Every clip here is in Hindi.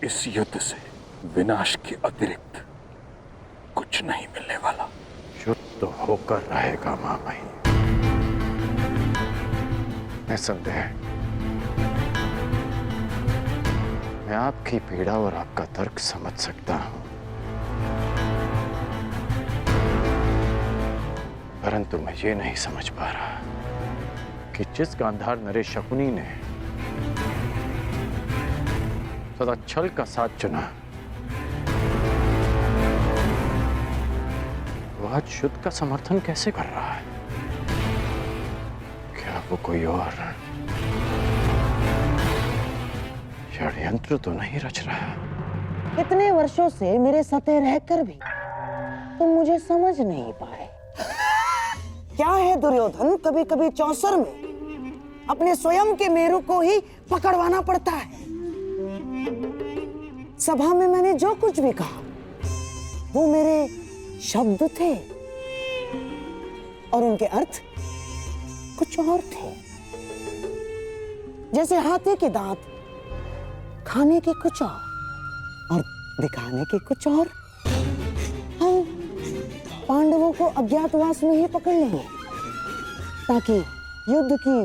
इस युद्ध से विनाश के अतिरिक्त कुछ नहीं मिलने वाला। युद्ध तो होकर रहेगा महामहिम, निसंदेह। मैं आपकी पीड़ा और आपका तर्क समझ सकता हूं, परंतु मैं ये नहीं समझ पा रहा कि जिस गांधार नरेश शकुनी ने सदा छल का साथ चुना, वह आज युद्ध का समर्थन कैसे कर रहा है? क्या वो कोई और षड्यंत्र तो नहीं रच रहा? इतने वर्षों से मेरे साथे रहकर भी तुम मुझे समझ नहीं पाए। क्या है दुर्योधन, कभी कभी चौसर में अपने स्वयं के मेरू को ही पकड़वाना पड़ता है। सभा में मैंने जो कुछ भी कहा वो मेरे शब्द थे और उनके अर्थ कुछ और थे। जैसे हाथी के दांत खाने के कुछ और दिखाने के कुछ और। हम पांडवों को अज्ञातवास में ही पकड़ लेंगे ताकि युद्ध की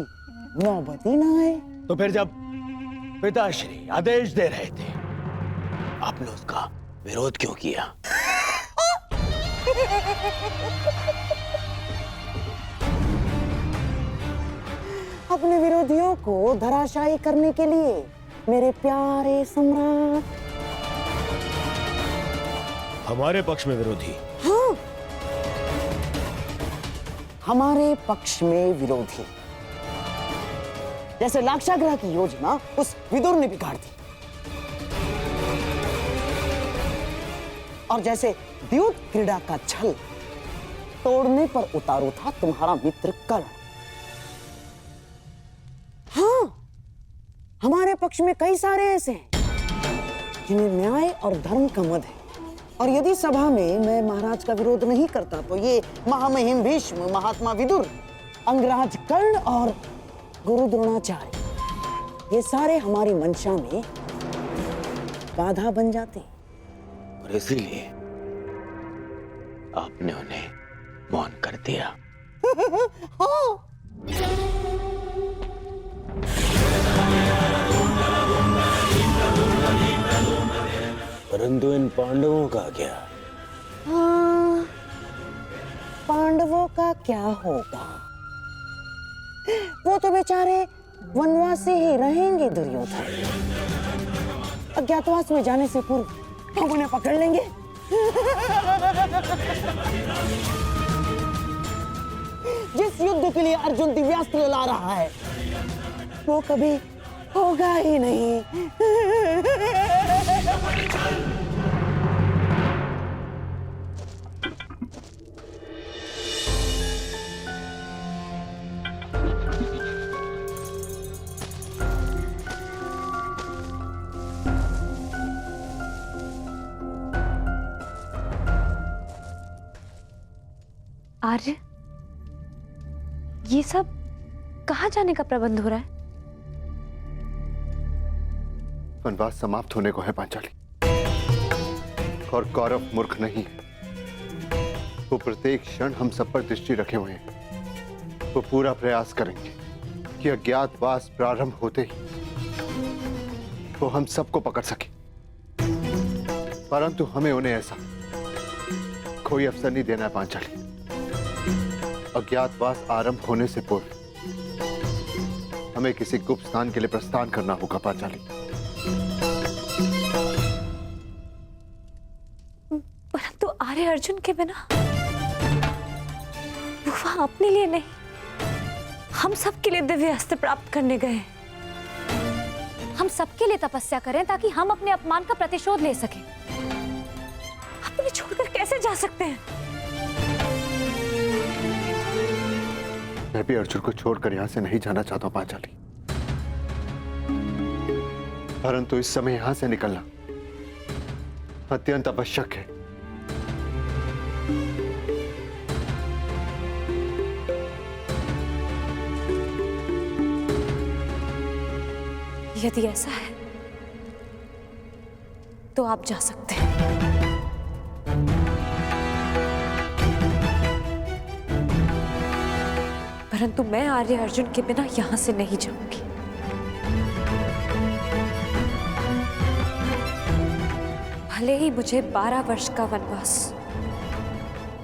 नौबत ही ना आए। तो फिर जब पिताश्री आदेश दे रहे थे, आपने उसका विरोध क्यों किया? अपने विरोधियों को धराशायी करने के लिए मेरे प्यारे सम्राट। हमारे पक्ष में विरोधी? हाँ, हमारे पक्ष में विरोधी। जैसे लाक्षागृह की योजना उस विदुर ने बिगाड़ दी, और जैसे द्यूत क्रीड़ा का छल तोड़ने पर उतारू था तुम्हारा मित्र कर्ण। हाँ, हमारे पक्ष में कई सारे ऐसे हैं जिन्हें न्याय और धर्म का मद है, और यदि सभा में मैं महाराज का विरोध नहीं करता तो ये महामहिम भीष्म, महात्मा विदुर, अंगराज कर्ण और गुरु द्रोणाचार्य, ये सारे हमारी मंशा में बाधा बन जाते। और इसीलिए आपने उन्हें मौन कर दिया। हाँ। परंतु इन पांडवों का क्या? हाँ, पांडवों का क्या होगा? वो तो बेचारे वनवासी ही रहेंगे दुर्योधन। अज्ञातवास में जाने से पूर्व हम उन्हें पकड़ लेंगे। जिस युद्ध के लिए अर्जुन दिव्यास्त्र ला रहा है वो कभी होगा ही नहीं। आर्य, ये सब कहाँ जाने का प्रबंध हो रहा है? वनवास समाप्त होने को है पांचाली, और कौरव मूर्ख नहीं है। वो प्रत्येक क्षण हम सब पर दृष्टि रखे हुए हैं। वो पूरा प्रयास करेंगे कि अज्ञातवास प्रारंभ होते ही वो हम सबको पकड़ सके, परंतु हमें उन्हें ऐसा कोई अवसर नहीं देना है पांचाली। अज्ञातवास आरंभ होने से पूर्व हमें किसी गुप्त स्थान के लिए प्रस्थान करना होगा पांचाली। परंतु आर्य अर्जुन के बिना वो वहां अपने लिए नहीं, हम सबके लिए दिव्य अस्त्र प्राप्त करने गए। हम सबके लिए तपस्या करें ताकि हम अपने अपमान का प्रतिशोध ले सकें। आप उन्हें छोड़कर कैसे जा सकते हैं? मैं भी अर्जुन को छोड़कर यहां से नहीं जाना चाहता हूं पांचाली, परंतु इस समय यहां से निकलना अत्यंत आवश्यक है। यदि ऐसा है तो आप जा सकते हैं। परंतु मैं आर्य अर्जुन के बिना यहां से नहीं जाऊंगी। भले ही मुझे 12 वर्ष का वनवास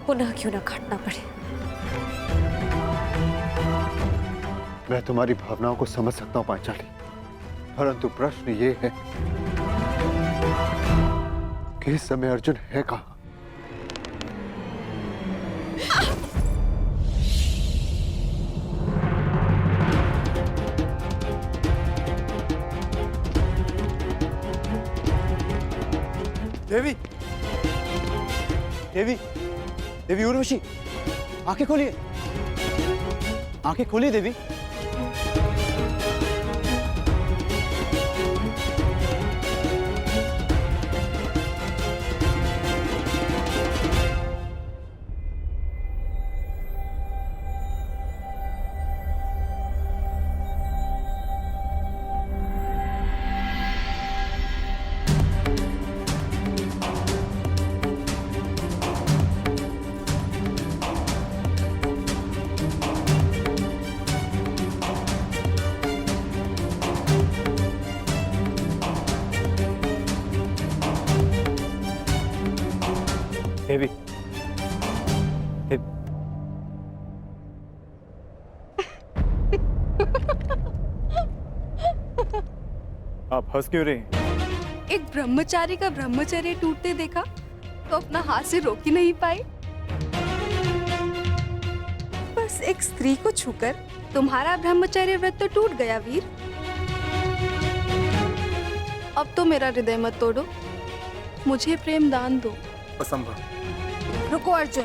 पुनः क्यों न काटना पड़े। मैं तुम्हारी भावनाओं को समझ सकता हूं पांचाली, परंतु प्रश्न ये है कि इस समय अर्जुन है कहां? देवी, देवी, देवी उर्वशी, आंखें खोलिए, आंखें खोलिए देवी। देवी, आप हंस क्यों रहे हैं? एक ब्रह्मचारी का ब्रह्मचर्य टूटते देखा तो अपना हाथ से रोक ही नहीं पाए। बस एक स्त्री को छूकर तुम्हारा ब्रह्मचर्य व्रत तो टूट गया वीर। अब तो मेरा हृदय मत तोड़ो, मुझे प्रेम दान दो। असंभव। रुको अर्जुन,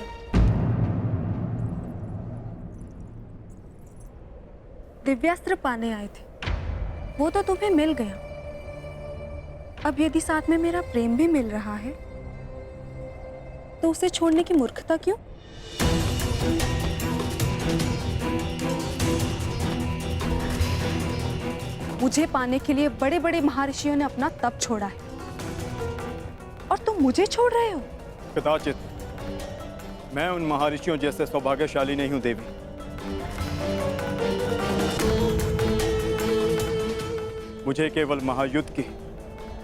दिव्यास्त्र पाने आए थे, वो तो तुम्हें मिल गया। अब यदि साथ में मेरा प्रेम भी मिल रहा है तो उसे छोड़ने की मूर्खता क्यों? मुझे पाने के लिए बड़े बड़े महर्षियों ने अपना तप छोड़ा है और तुम मुझे छोड़ रहे हो। कदाचित मैं उन महर्षियों जैसे सौभाग्यशाली नहीं हूं देवी। मुझे केवल महायुद्ध की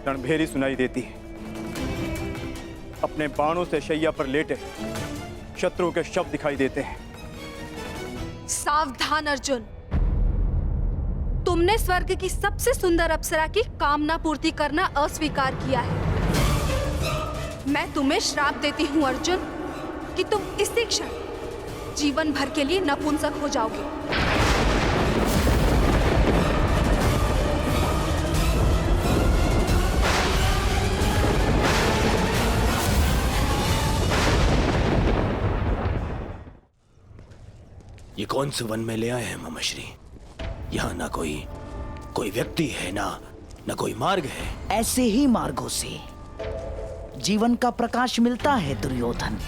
रणभेरी सुनाई देती है। अपने बाणों से शैया पर लेटे शत्रु के शव दिखाई देते हैं। सावधान अर्जुन, तुमने स्वर्ग की सबसे सुंदर अप्सरा की कामना पूर्ति करना अस्वीकार किया है। मैं तुम्हें श्राप देती हूं अर्जुन कि तुम इसी क्षण जीवन भर के लिए नपुंसक हो जाओगे। ये कौन से वन में ले आए हैं मामाश्री? यहाँ ना कोई व्यक्ति है, ना कोई मार्ग है। ऐसे ही मार्गों से जीवन का प्रकाश मिलता है दुर्योधन।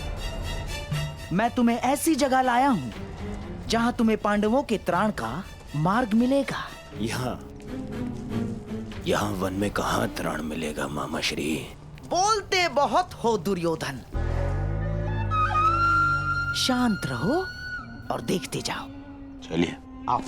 मैं तुम्हें ऐसी जगह लाया हूँ जहाँ तुम्हें पांडवों के त्राण का मार्ग मिलेगा। यहाँ वन में कहाँ त्राण मिलेगा मामाश्री? बोलते बहुत हो दुर्योधन, शांत रहो और देखते जाओ। चलिए आओ।